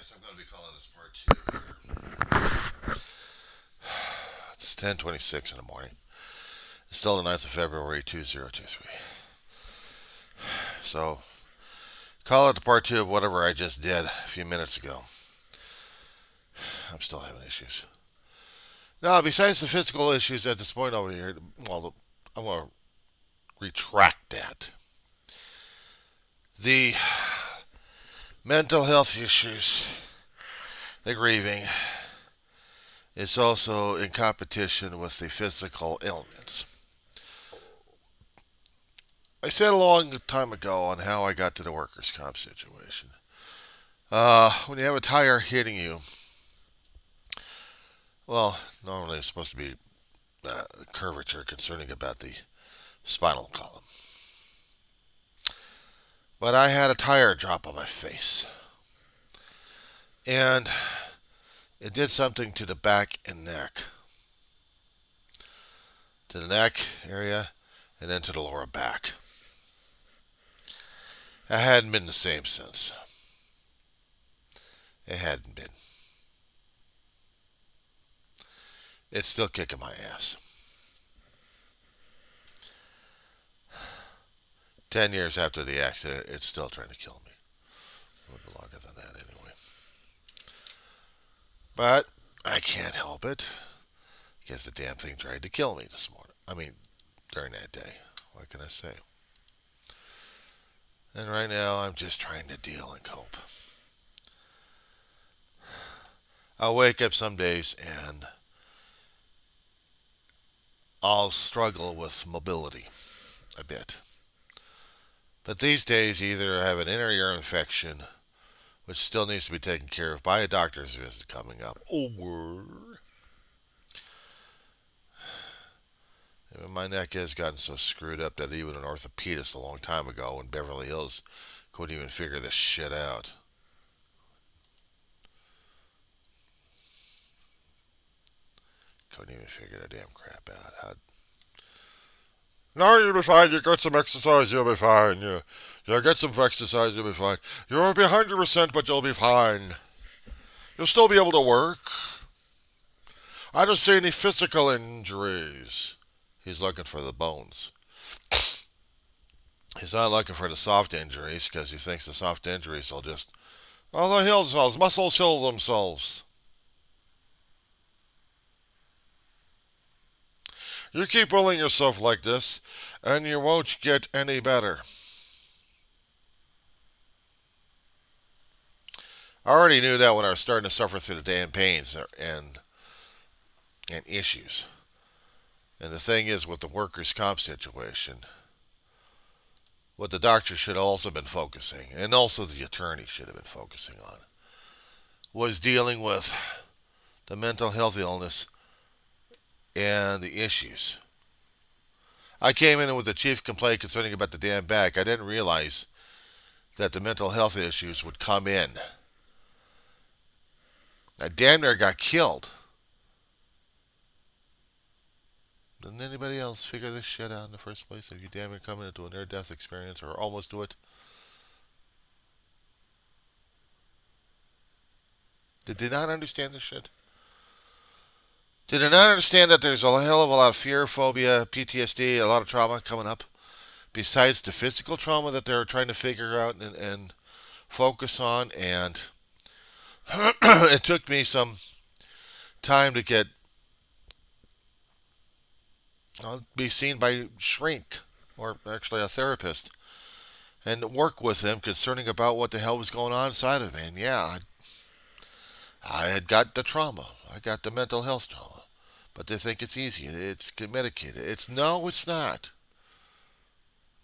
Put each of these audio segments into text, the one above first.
guess I'm going to be calling this part two here. It's 10:26 in the morning. It's still the 9th of February, 2023. So, call it the part two of whatever I just did a few minutes ago. I'm still having issues. Now, besides the physical issues at this point over here, well, I'm going to retract that. The mental health issues, the grieving, is also in competition with the physical ailments. I said a long time ago on how I got to the workers' comp situation. When you have a tire hitting you, well, normally it's supposed to be curvature concerning about the spinal column. But I had a tire drop on my face. And it did something to the back and neck. To the neck area and then to the lower back. I hadn't been the same since. It hadn't been. It's still kicking my ass. 10 years after the accident, it's still trying to kill me. A little bit longer than that, anyway. But I can't help it. Because the damn thing tried to kill me this morning. During that day. What can I say? And right now, I'm just trying to deal and cope. I'll wake up some days and I'll struggle with mobility a bit. But these days, either I have an inner ear infection, which still needs to be taken care of by a doctor's visit coming up, or my neck has gotten so screwed up that even an orthopedist a long time ago in Beverly Hills couldn't even figure this shit out. Couldn't even figure the damn crap out. No, you'll be fine. You get some exercise, you'll be fine. You get some exercise, you'll be fine. You won't be 100%, but you'll be fine. You'll still be able to work. I don't see any physical injuries. He's looking for the bones. He's not looking for the soft injuries because he thinks the soft injuries will just, oh, they'll heal themselves. Muscles heal themselves. You keep bullying yourself like this, and you won't get any better. I already knew that when I was starting to suffer through the damn pains and issues. And the thing is, with the workers' comp situation, what the doctor should have also been focusing, and also the attorney should have been focusing on, was dealing with the mental health illness and the issues. I came in with a chief complaint concerning about the damn back. I didn't realize that the mental health issues would come in. I damn near got killed. Didn't anybody else figure this shit out in the first place? If you damn near come into a near-death experience or almost do it? Did they not understand this shit? Did they not understand that there's a hell of a lot of fear, phobia, PTSD, a lot of trauma coming up? Besides the physical trauma that they're trying to figure out and focus on. And it took me some time to get be seen by shrink, or actually a therapist, and work with them concerning about what the hell was going on inside of me. And yeah, I had got the trauma. I got the mental health trauma. But they think it's easy. It's medicated. No, it's not.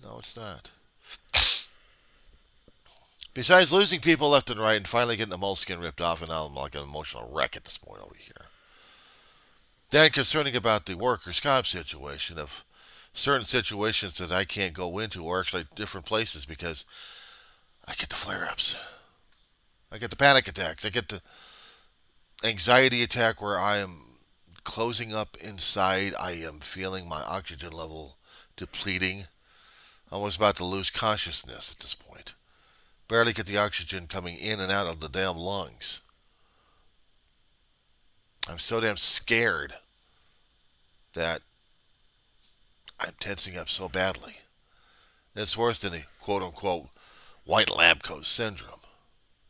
No, it's not. Besides losing people left and right and finally getting the moleskin ripped off, and now I'm like an emotional wreck at this point over here. Then concerning about the workers' comp situation of certain situations that I can't go into, or actually different places, because I get the flare-ups. I get the panic attacks. I get the anxiety attack where I am closing up inside. I am feeling my oxygen level depleting. I was about to lose consciousness at this point. Barely get the oxygen coming in and out of the damn lungs. I'm so damn scared that I'm tensing up so badly. It's worse than the quote unquote white lab coat syndrome.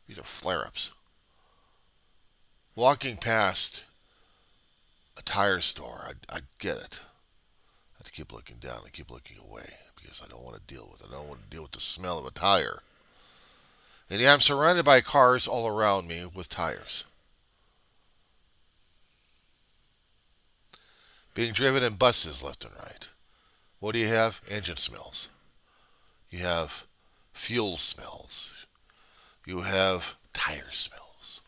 These are flare ups. Walking past a tire store, I get it. I have to keep looking down. I keep looking away because I don't want to deal with it. I don't want to deal with the smell of a tire. And yeah, I'm surrounded by cars all around me with tires. Being driven in buses left and right. What do you have? Engine smells. You have fuel smells. You have tire smells.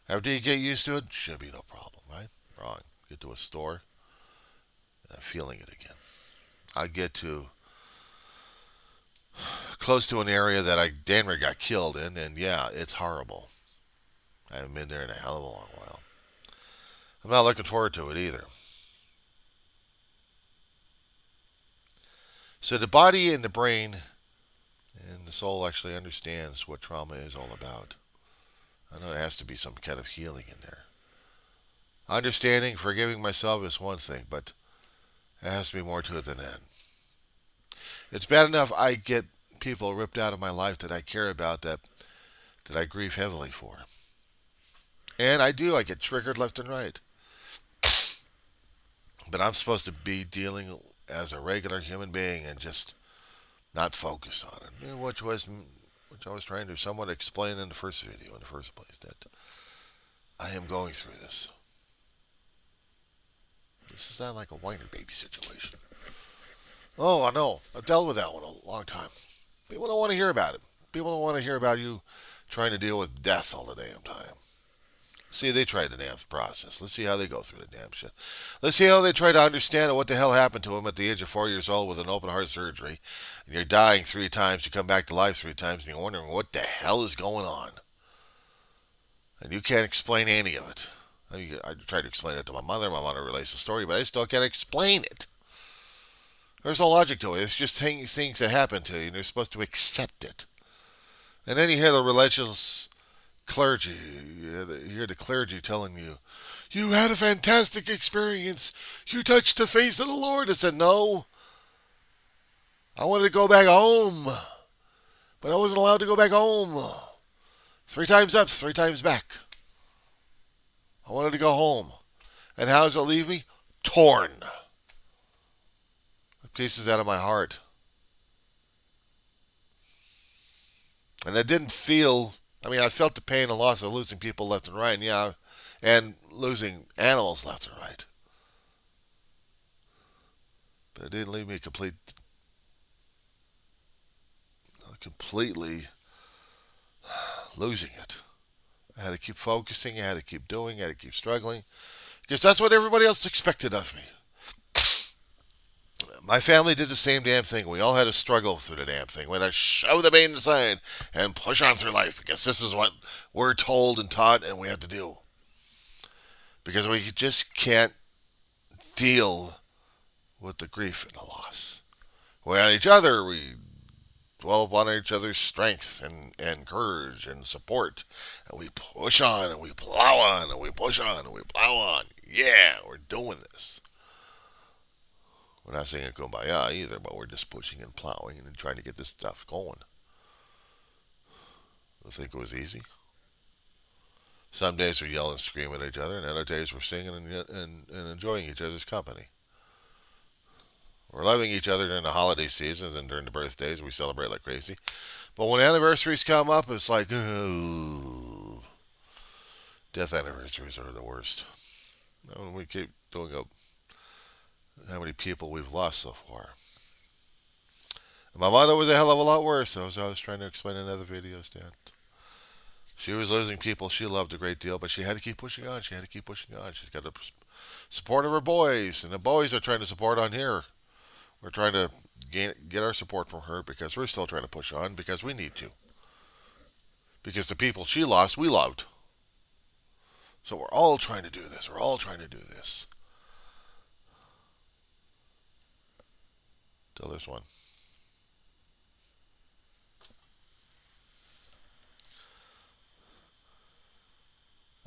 After you get used to it, should be no problem, right? Wrong. Get to a store, and I'm feeling it again. I get to close to an area that I damn near got killed in, and yeah, it's horrible. I haven't been there in a hell of a long while. I'm not looking forward to it either. So the body and the brain and the soul actually understands what trauma is all about. I know there has to be some kind of healing in there. Understanding, forgiving myself is one thing, but there has to be more to it than that. It's bad enough I get people ripped out of my life that I care about that I grieve heavily for. And I do, I get triggered left and right. But I'm supposed to be dealing as a regular human being and just not focus on it. You know, which I was trying to somewhat explain in the first video in the first place, that I am going through this. This is not like a whiner baby situation. Oh, I know. I've dealt with that one a long time. People don't want to hear about it. People don't want to hear about you trying to deal with death all the damn time. See, they tried the damn process. Let's see how they go through the damn shit. Let's see how they try to understand what the hell happened to them at the age of 4 years old with an open heart surgery. And you're dying 3 times, you come back to life 3 times, and you're wondering what the hell is going on. And you can't explain any of it. I tried to explain it to my mother. My mother relates the story, but I still can't explain it. There's no logic to it. It's just things that happen to you, and you're supposed to accept it. And then you hear the religious clergy. You hear the clergy telling you, "You had a fantastic experience. You touched the face of the Lord." I said, "No. I wanted to go back home, but I wasn't allowed to go back home. 3 times up, 3 times back. I wanted to go home. And how does it leave me? Torn. Pieces out of my heart. And I didn't feel, I felt the pain and loss of losing people left and right, and yeah, and losing animals left and right. But it didn't leave me completely losing it. I had to keep focusing, I had to keep doing, I had to keep struggling, because that's what everybody else expected of me. My family did the same damn thing. We all had to struggle through the damn thing. We had to shove the pain aside and push on through life, because this is what we're told and taught and we have to do. Because we just can't deal with the grief and the loss. We on each other, we dwell upon each other's strength and courage and support. And we push on and we plow on and we push on and we plow on. Yeah, we're doing this. We're not saying kumbaya either, but we're just pushing and plowing and trying to get this stuff going. You think it was easy? Some days we're yelling and screaming at each other, and other days we're singing and enjoying each other's company. We're loving each other during the holiday seasons and during the birthdays. We celebrate like crazy. But when anniversaries come up, it's like, oh, death anniversaries are the worst. And we keep doing up how many people we've lost so far. And my mother was a hell of a lot worse, as I was trying to explain in other videos, Dan. She was losing people she loved a great deal, but she had to keep pushing on. She had to keep pushing on. She's got the support of her boys, and the boys are trying to support on here. We're trying to get our support from her because we're still trying to push on because we need to. Because the people she lost, we loved. So we're all trying to do this. We're all trying to do this. Till there's one.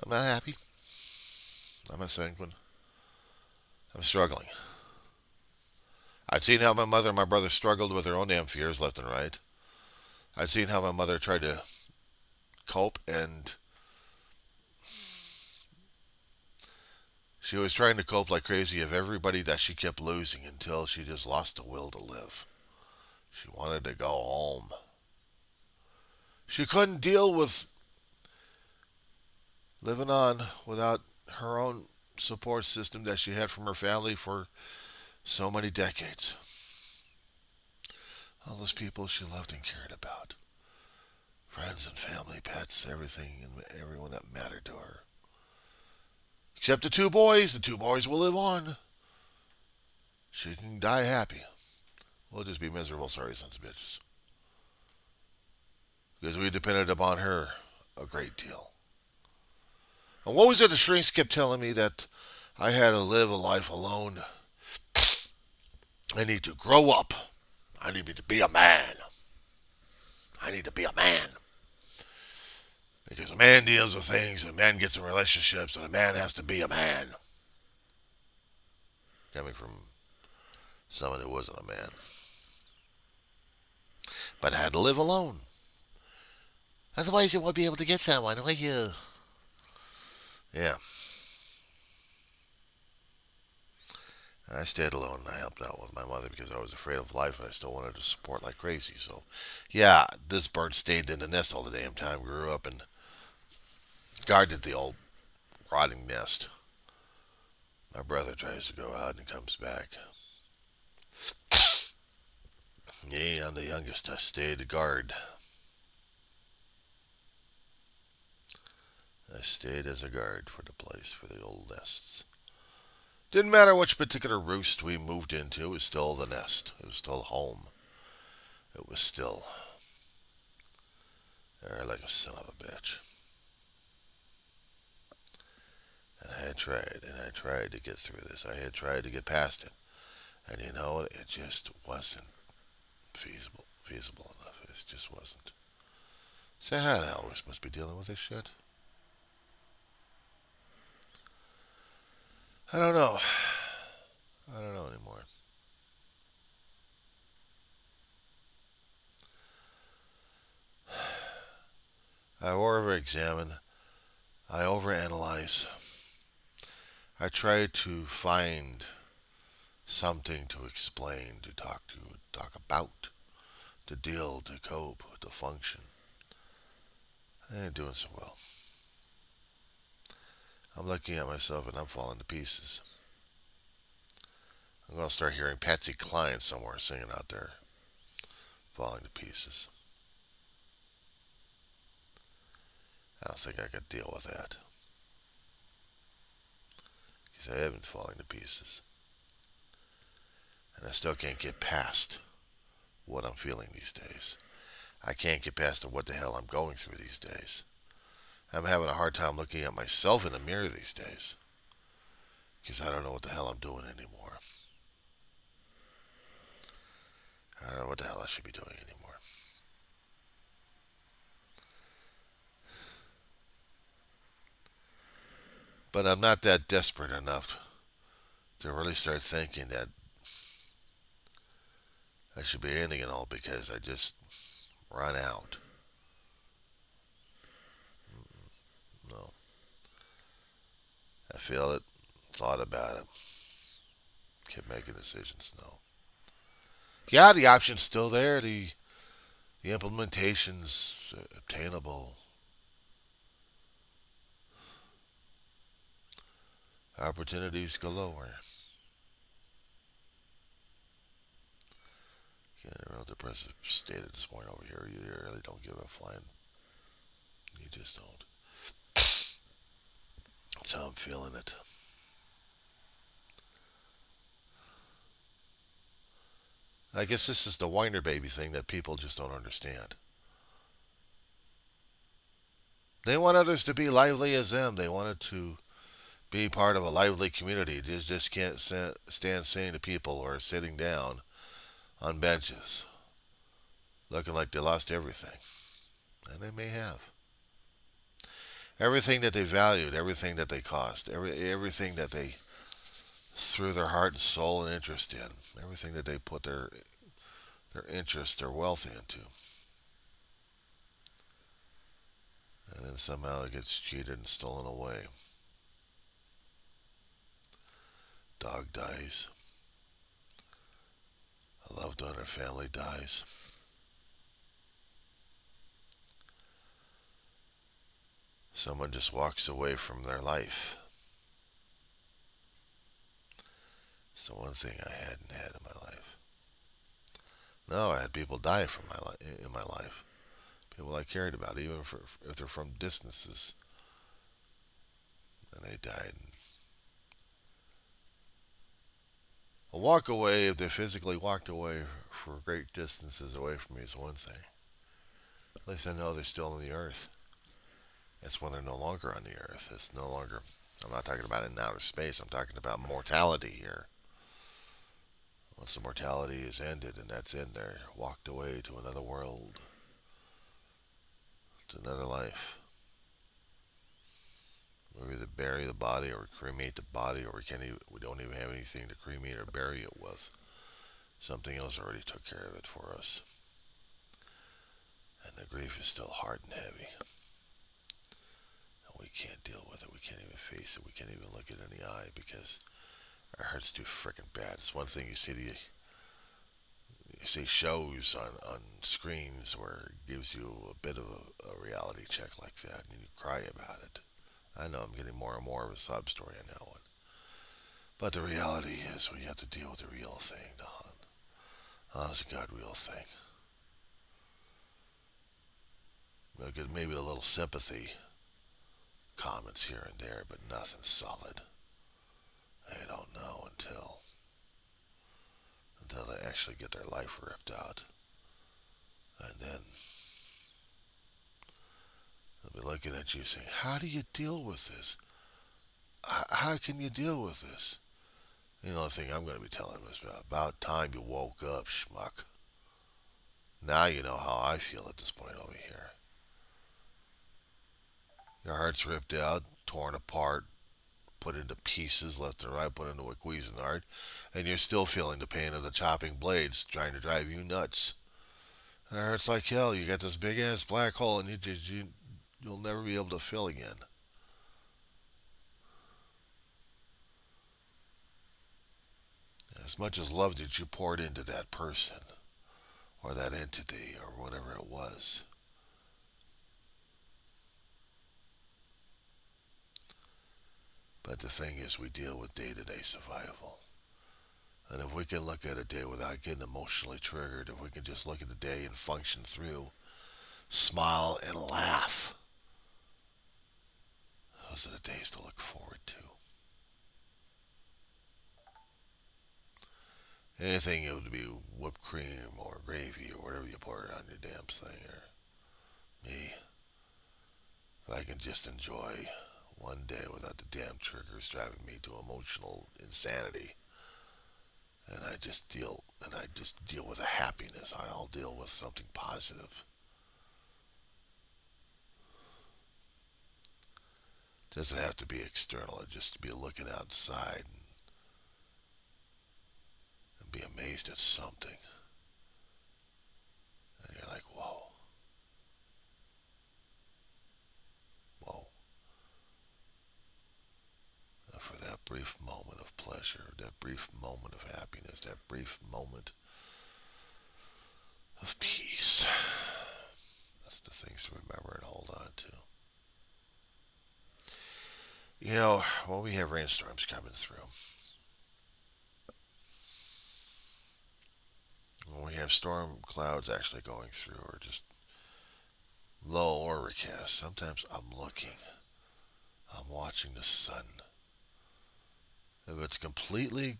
I'm not happy. I'm not sanguine. I'm struggling. I'd seen how my mother and my brother struggled with their own damn fears left and right. I'd seen how my mother tried to cope, and she was trying to cope like crazy of everybody that she kept losing until she just lost the will to live. She wanted to go home. She couldn't deal with living on without her own support system that she had from her family for so many decades. All those people she loved and cared about. Friends and family, pets, everything and everyone that mattered to her. Except the two boys. The two boys will live on. She can die happy. We'll just be miserable, sorry sons of bitches. Because we depended upon her a great deal. And what was it the shrinks kept telling me that I had to live a life alone? I need to grow up. I need to be a man. I need to be a man. Because a man deals with things, and a man gets in relationships, and a man has to be a man. Coming from someone who wasn't a man. But I had to live alone. Otherwise you won't be able to get someone, will you? Yeah. I stayed alone and I helped out with my mother because I was afraid of life and I still wanted to support like crazy. So, yeah, this bird stayed in the nest all the damn time, grew up and guarded the old rotting nest. My brother tries to go out and comes back. Me, I'm the youngest. I stayed to guard. I stayed as a guard for the place, for the old nests. Didn't matter which particular roost we moved into, it was still the nest. It was still home. It was still there like a son of a bitch. And I had tried, and I tried to get through this. I had tried to get past it. And you know, it just wasn't feasible enough. It just wasn't. So how the hell we're supposed to be dealing with this shit? I don't know. I don't know anymore. I over-examine. I overanalyze. I try to find something to explain, to talk about, to deal, to cope, to function. I ain't doing so well. I'm looking at myself and I'm falling to pieces. I'm going to start hearing Patsy Cline somewhere singing out there, falling to pieces. I don't think I could deal with that. Because I have been falling to pieces. And I still can't get past what I'm feeling these days. I can't get past what the hell I'm going through these days. I'm having a hard time looking at myself in the mirror these days. Because I don't know what the hell I'm doing anymore. I don't know what the hell I should be doing anymore. But I'm not that desperate enough to really start thinking that I should be ending it all because I just run out. No. I feel it, thought about it, kept making decisions. No. Yeah, the option's still there. The implementation's obtainable. Opportunities galore. Yeah, a real depressive state at this point over here. You really don't give a flying. You just don't. That's how I'm feeling it. I guess this is the whiner baby thing that people just don't understand. They want others to be lively as them. They wanted to be part of a lively community. They just can't stand seeing the people or sitting down on benches looking like they lost everything. And they may have. Everything that they valued, everything that they cost, everything that they threw their heart and soul and interest in, everything that they put their interest, their wealth into, and then somehow it gets cheated and stolen away. Dog dies. A loved one or family dies. Someone just walks away from their life. It's the one thing I hadn't had in my life. No, I had people die from in my life. People I cared about, even if they're from distances, and they died. A walk away, if they physically walked away for great distances away from me, is one thing. At least I know they're still on the earth. It's when they're no longer on the earth. It's no longer. I'm not talking about in outer space. I'm talking about mortality here. Once the mortality is ended and that's in there, walked away to another world, to another life. We either bury the body or cremate the body, or we don't even have anything to cremate or bury it with. Something else already took care of it for us. And the grief is still hard and heavy. And we can't deal with it. We can't even face it. We can't even look it in the eye because our heart's too freaking bad. It's one thing you see shows on screens where it gives you a bit of a reality check like that and you cry about it. I know I'm getting more and more of a sob story on that one. But the reality is we have to deal with the real thing, Don. Honest to God, real thing. Maybe a little sympathy comments here and there, but nothing solid. They don't know until they actually get their life ripped out. And then they'll be looking at you saying, how do you deal with this? How can you deal with this? The only thing I'm going to be telling them is about time you woke up, schmuck. Now you know how I feel at this point over here. Your heart's ripped out, torn apart, put into pieces left and right, put into a Cuisinart, and you're still feeling the pain of the chopping blades trying to drive you nuts. And it hurts like hell. You got this big ass black hole, and you'll never be able to fill again. As much as love that you poured into that person, or that entity, or whatever it was. But the thing is, we deal with day-to-day survival. And if we can look at a day without getting emotionally triggered, if we can just look at the day and function through, smile and laugh, those are the days to look forward to. Anything, it would be whipped cream or gravy or whatever you pour on your damn thing. Or me, if I can just enjoy one day without the damn triggers driving me to emotional insanity, and I just deal with a happiness. I'll deal with something positive. It doesn't have to be external. It just to be looking outside and be amazed at something. And you're like, whoa, whoa. And for that brief moment of pleasure, that brief moment of happiness, that brief moment of peace, that's the things to remember and hold on to. Well, we have rainstorms coming through. When we have storm clouds actually going through, or just low overcast, sometimes I'm watching the sun. If it's completely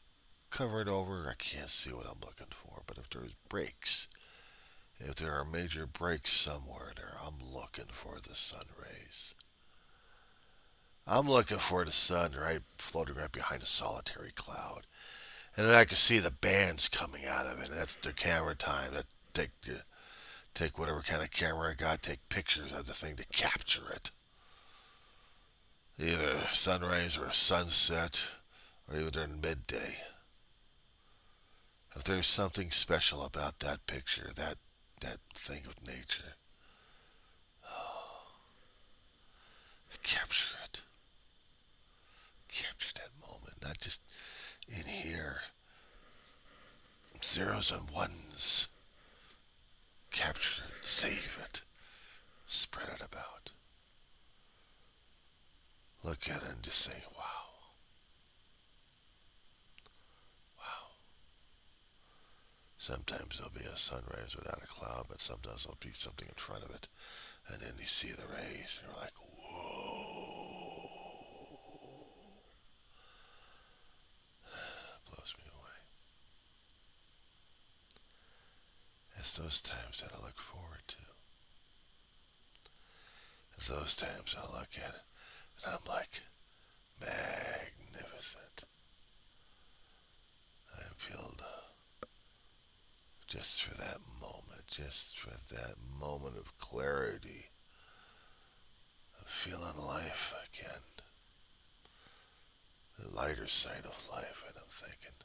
covered over, I can't see what I'm looking for. But if there's breaks, if there are major breaks somewhere there, I'm looking for the sun rays. I'm looking for the sun right floating right behind a solitary cloud. And then I can see the bands coming out of it. And that's their camera time. That take whatever kind of camera I got, take pictures of the thing to capture it. either a sunrise or a sunset, or even during midday. If there's something special about that picture, that thing of nature, capture it. Capture that moment, not just in here. Zeros and ones. Capture it, save it, spread it about. Look at it and just say, wow, wow. Sometimes there'll be a sunrise without a cloud, but sometimes there'll be something in front of it. And then you see the rays, and you're like, whoa. Blows me away. It's those times that I look forward to. It's those times I look at it, and I'm like, magnificent. I'm filled just for that moment of clarity, of feeling life again, the lighter side of life, and I'm thinking,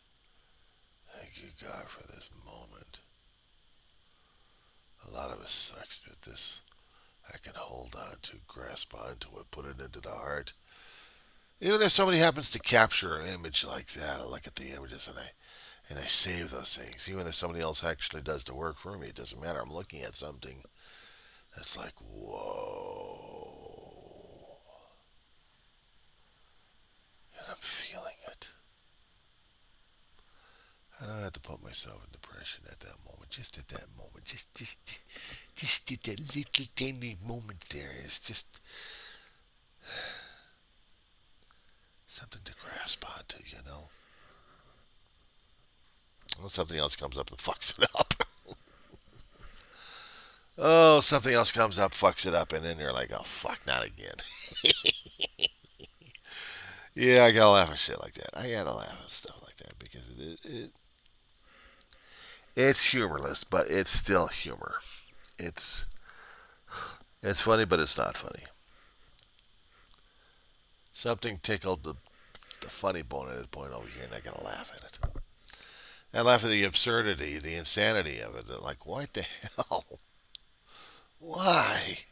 thank you, God, for this moment. A lot of it sucks, but this I can hold on to, grasp onto it, put it into the heart. Even if somebody happens to capture an image like that, I look at the images and I save those things. Even if somebody else actually does the work for me, it doesn't matter. I'm looking at something that's like, whoa. And I'm feeling it. I don't have to put myself in depression at that moment. Just at that moment. Just at that little tiny moment there. It's just something to grasp onto, you know. Well, something else comes up and fucks it up. Oh, something else comes up, fucks it up, and then you're like, oh, fuck, not again. Yeah, I gotta laugh at shit like that. I gotta laugh at stuff like that because it's humorless, but it's still humor. It's it's funny, but it's not funny. Something tickled the funny bone at this point over here, and I gotta laugh at it. I laugh at the absurdity, the insanity of it. Like, what the hell? Why?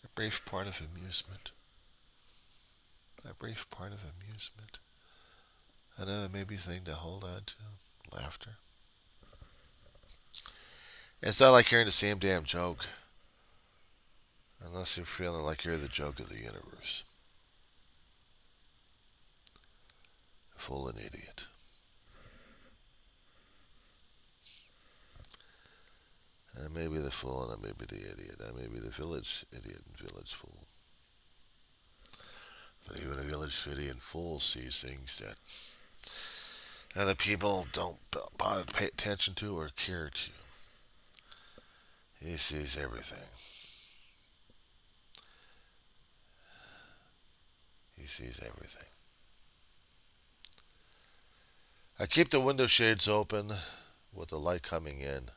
A brief part of amusement. A brief part of amusement. Another maybe thing to hold on to. Laughter. It's not like hearing the same damn joke. Unless you're feeling like you're the joke of the universe. A fool and idiot. I may be the fool and I may be the idiot. I may be the village idiot and village fool. But even a village idiot and fool sees things that other people don't bother to pay attention to or care to. He sees everything. He sees everything. I keep the window shades open with the light coming in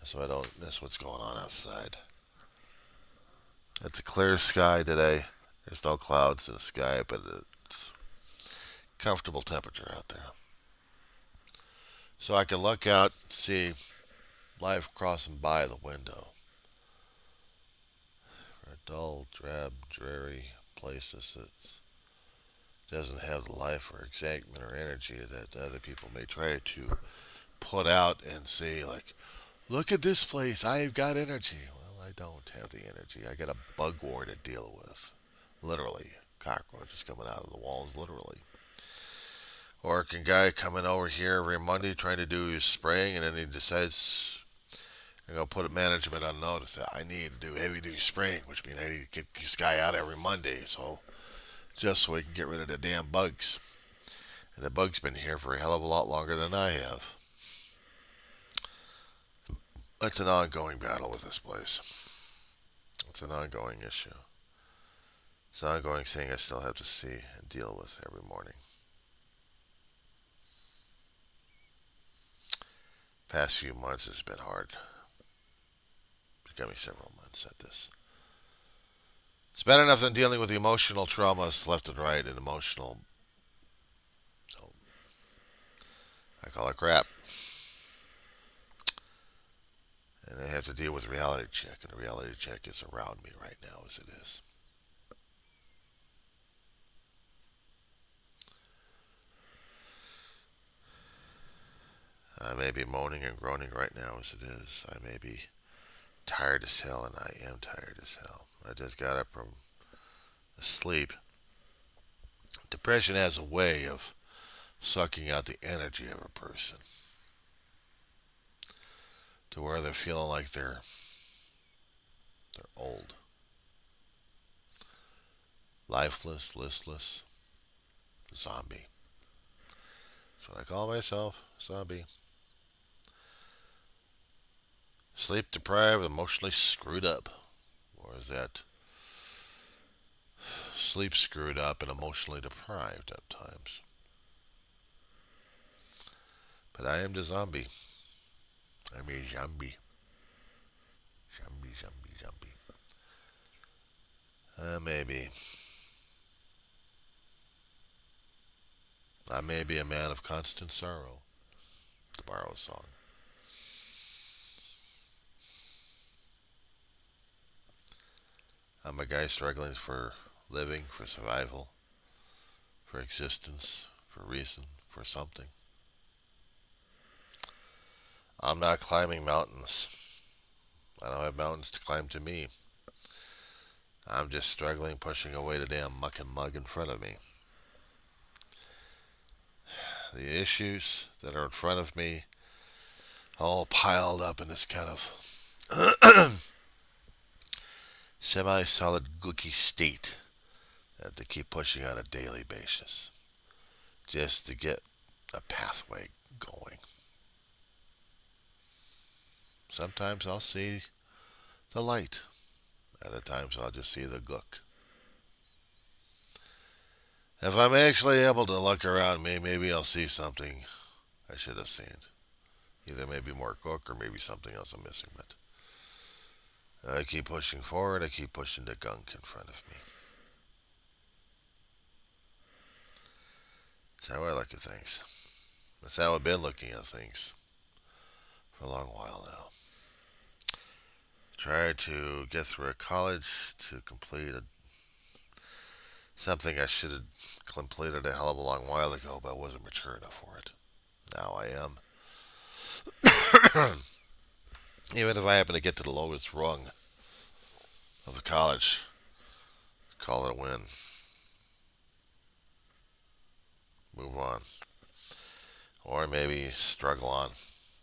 so I don't miss what's going on outside. It's a clear sky today. There's no clouds in the sky, but it's comfortable temperature out there. So I can look out and see life crossing by the window. For a dull, drab, dreary place that doesn't have the life or excitement or energy that other people may try to put out and say, like, look at this place, I've got energy. Well, I don't have the energy. I got a bug war to deal with. Literally. Cockroaches coming out of the walls, literally. Or a guy coming over here every Monday trying to do his spraying, and then he decides, I'm going to put a management on notice that I need to do heavy duty spraying, which means I need to get this guy out every Monday, just so we can get rid of the damn bugs. And the bug's been here for a hell of a lot longer than I have. It's an ongoing battle with this place. It's an ongoing issue. It's an ongoing thing I still have to see and deal with every morning. Past few months has been hard. It's got me several months at this. It's bad enough than dealing with the emotional traumas left and right and emotional, oh, I call it crap. And I have to deal with reality check, and the reality check is around me right now as it is. I may be moaning and groaning right now as it is. I may be tired as hell, and I am tired as hell. I just got up from sleep. Depression has a way of sucking out the energy of a person to where they're feeling like they're old, lifeless, listless, zombie. That's what I call myself, zombie. Sleep deprived, emotionally screwed up. Or is that sleep screwed up and emotionally deprived at times? But I am the zombie. I'm a zombie. Zombie, zombie, zombie. Maybe. I may be a man of constant sorrow, to borrow a song. I'm a guy struggling for living, for survival, for existence, for reason, for something. I'm not climbing mountains. I don't have mountains to climb to me. I'm just struggling, pushing away the damn muck and mug in front of me. The issues that are in front of me, all piled up in this kind of semi-solid gooky state that they keep pushing on a daily basis just to get a pathway going. Sometimes I'll see the light. Other times I'll just see the gook. If I'm actually able to look around me, maybe I'll see something I should have seen. Either maybe more gook or maybe something else I'm missing. But I keep pushing forward. I keep pushing the gunk in front of me. That's how I look at things. That's how I've been looking at things for a long while now. Tried to get through a college to complete something I should have completed a hell of a long while ago, but I wasn't mature enough for it. Now I am. Even if I happen to get to the lowest rung of a college, call it a win. Move on. Or maybe struggle on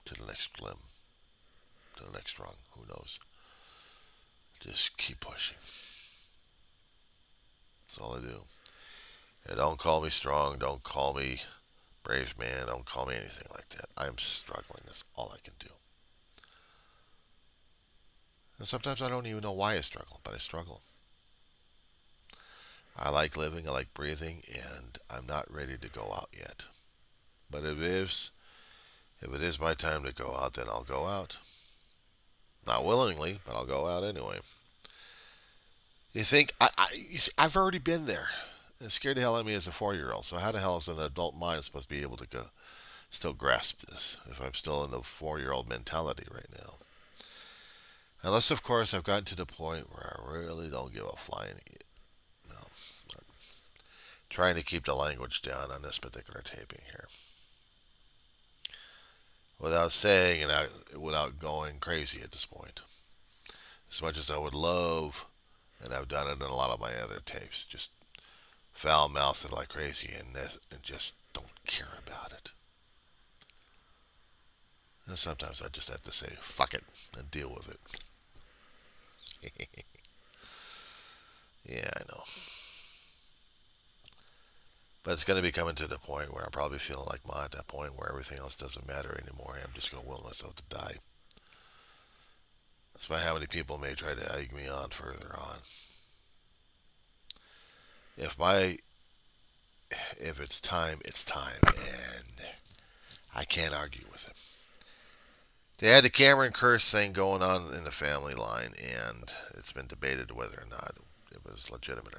to the next limb, to the next rung. Who knows? Just keep pushing. That's all I do. And don't call me strong. Don't call me brave man. Don't call me anything like that. I'm struggling. That's all I can do. And sometimes I don't even know why I struggle, but I struggle. I like living. I like breathing, and I'm not ready to go out yet. But if it is my time to go out, then I'll go out. Not willingly, but I'll go out anyway. You think you see, I've already been there. It scared the hell out of me as a 4-year-old. So how the hell is an adult mind supposed to be able to go still grasp this if I'm still in the 4-year-old mentality right now? Unless, of course, I've gotten to the point where I really don't give a flying. No, I'm trying to keep the language down on this particular taping here, without saying and without going crazy at this point. As much as I would love, and I've done it in a lot of my other tapes, just foul mouthed like crazy and just don't care about it. And sometimes I just have to say, fuck it, and deal with it. Yeah, I know. But it's going to be coming to the point where I'm probably feeling like Ma at that point where everything else doesn't matter anymore. I'm just going to will myself to die. Despite how many people may try to egg me on further on. If it's time, it's time. And I can't argue with it. They had the Cameron curse thing going on in the family line, and it's been debated whether or not it was legitimate.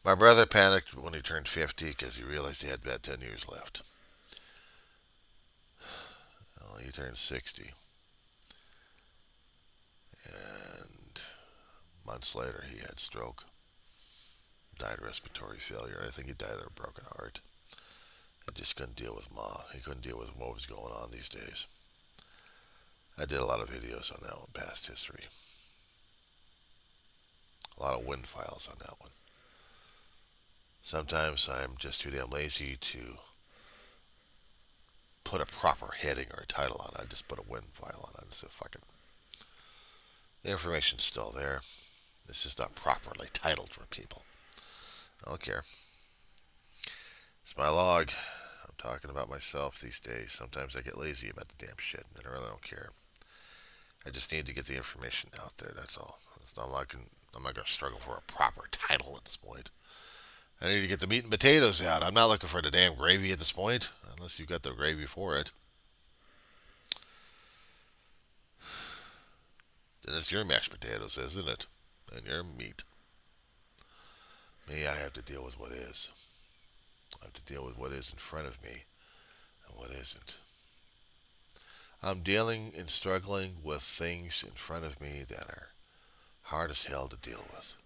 My brother panicked when he turned 50 because he realized he had about 10 years left. Well, he turned 60, and months later he had stroke, died of respiratory failure. I think he died of a broken heart. He just couldn't deal with Ma. He couldn't deal with what was going on these days. I did a lot of videos on that one, past history. A lot of wind files on that one. Sometimes I'm just too damn lazy to put a proper heading or a title on it. I just put a wind file on it and say, fuck it. The information's still there. It's just not properly titled for people. I don't care. It's my log. I'm talking about myself these days. Sometimes I get lazy about the damn shit, and I really don't care. I just need to get the information out there. That's all. I'm not going to struggle for a proper title at this point. I need to get the meat and potatoes out. I'm not looking for the damn gravy at this point, unless you've got the gravy for it. Then it's your mashed potatoes, isn't it? And your meat. Me, I have to deal with what is. I have to deal with what is in front of me and what isn't. I'm dealing and struggling with things in front of me that are hard as hell to deal with.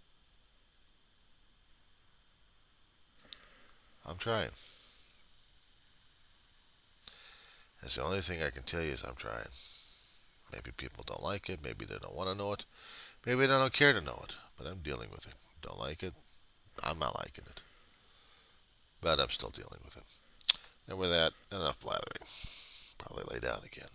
I'm trying. That's the only thing I can tell you is I'm trying. Maybe people don't like it. Maybe they don't want to know it. Maybe they don't care to know it. But I'm dealing with it. Don't like it. I'm not liking it. But I'm still dealing with it. And with that, enough blathering. Probably lay down again.